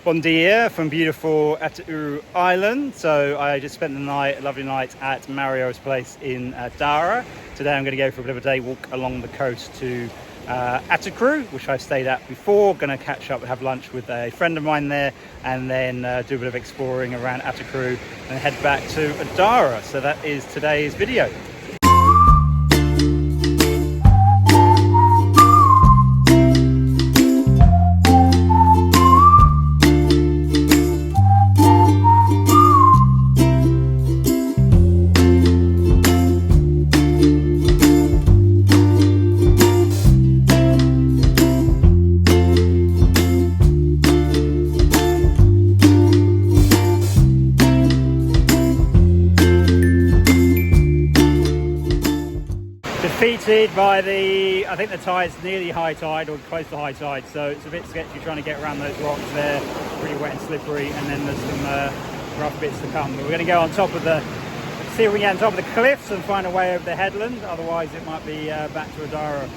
Bon dia from beautiful Atauro Island. So I just spent the night, a lovely night at Mario's place in Adara. Today I'm going to go for a bit of a day walk along the coast to Atecru, which I've stayed at before. Going to catch up and have lunch with a friend of mine there, and then do a bit of exploring around Atecru and head back to Adara. So that is today's video. Defeated by I think the tide's nearly high tide or close to high tide, so it's a bit sketchy trying to get around those rocks there, pretty wet and slippery, and then there's some rough bits to come. But we're going to go on top of see if we can get on top of the cliffs and find a way over the headland, otherwise it might be back to Adara.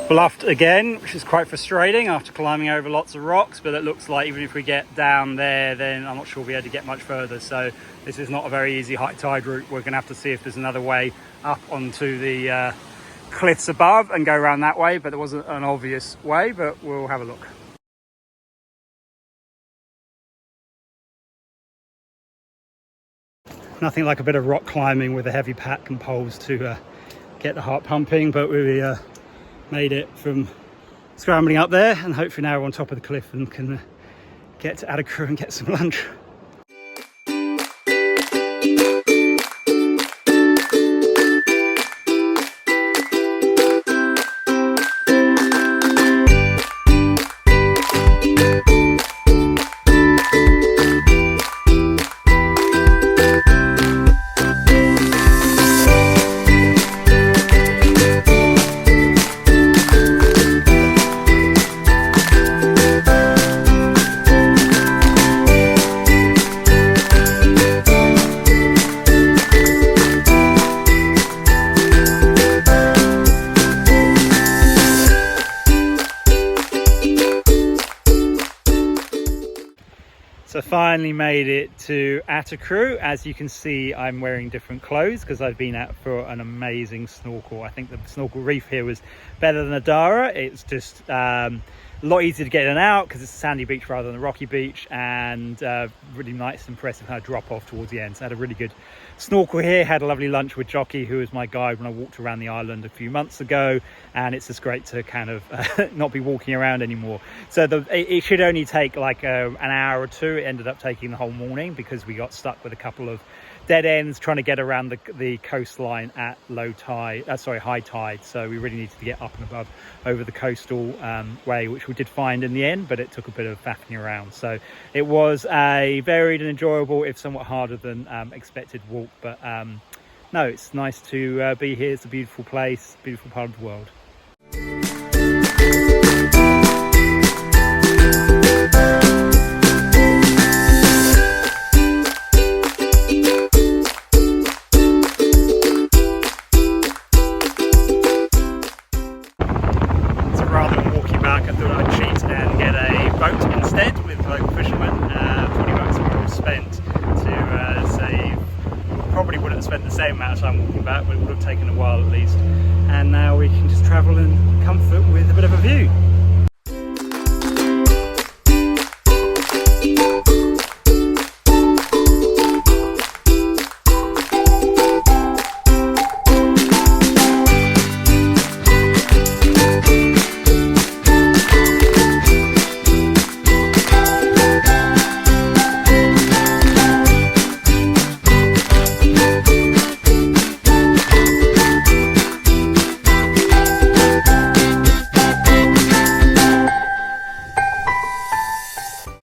Bluffed again, which is quite frustrating after climbing over lots of rocks, but it looks like even if we get down there, then I'm not sure we'll be able to get much further. So this is not a very easy high tide route. We're going to have to see if there's another way up onto the cliffs above and go around that way, but there wasn't an obvious way, but we'll have a look. Nothing like a bit of rock climbing with a heavy pack and poles to get the heart pumping, but we made it from scrambling up there, and hopefully now we're on top of the cliff and can get to Atecru and get some lunch. So finally made it to Atecru. As you can see, I'm wearing different clothes because I've been out for an amazing snorkel. I think the snorkel reef here was better than Adara. It's just a lot easier to get in and out because it's a sandy beach rather than a rocky beach, and really nice, impressive kind of drop off towards the end. So I had a really good snorkel here, had a lovely lunch with Jockey, who was my guide when I walked around the island a few months ago, and it's just great to kind of not be walking around anymore. So it should only take like an hour or two. It ended up taking the whole morning because we got stuck with a couple of dead ends trying to get around the coastline at high tide. So we really needed to get up and above over the coastal way, which we did find in the end, but it took a bit of faffing around. So it was a varied and enjoyable, if somewhat harder than expected walk, but no, it's nice to be here. It's a beautiful place, beautiful part of the world. I thought I'd cheat and get a boat instead with local fishermen. 20 bucks we all spent to save. Probably wouldn't have spent the same amount of time walking back, but it would have taken a while at least. And now we can just travel in comfort with a bit of a view.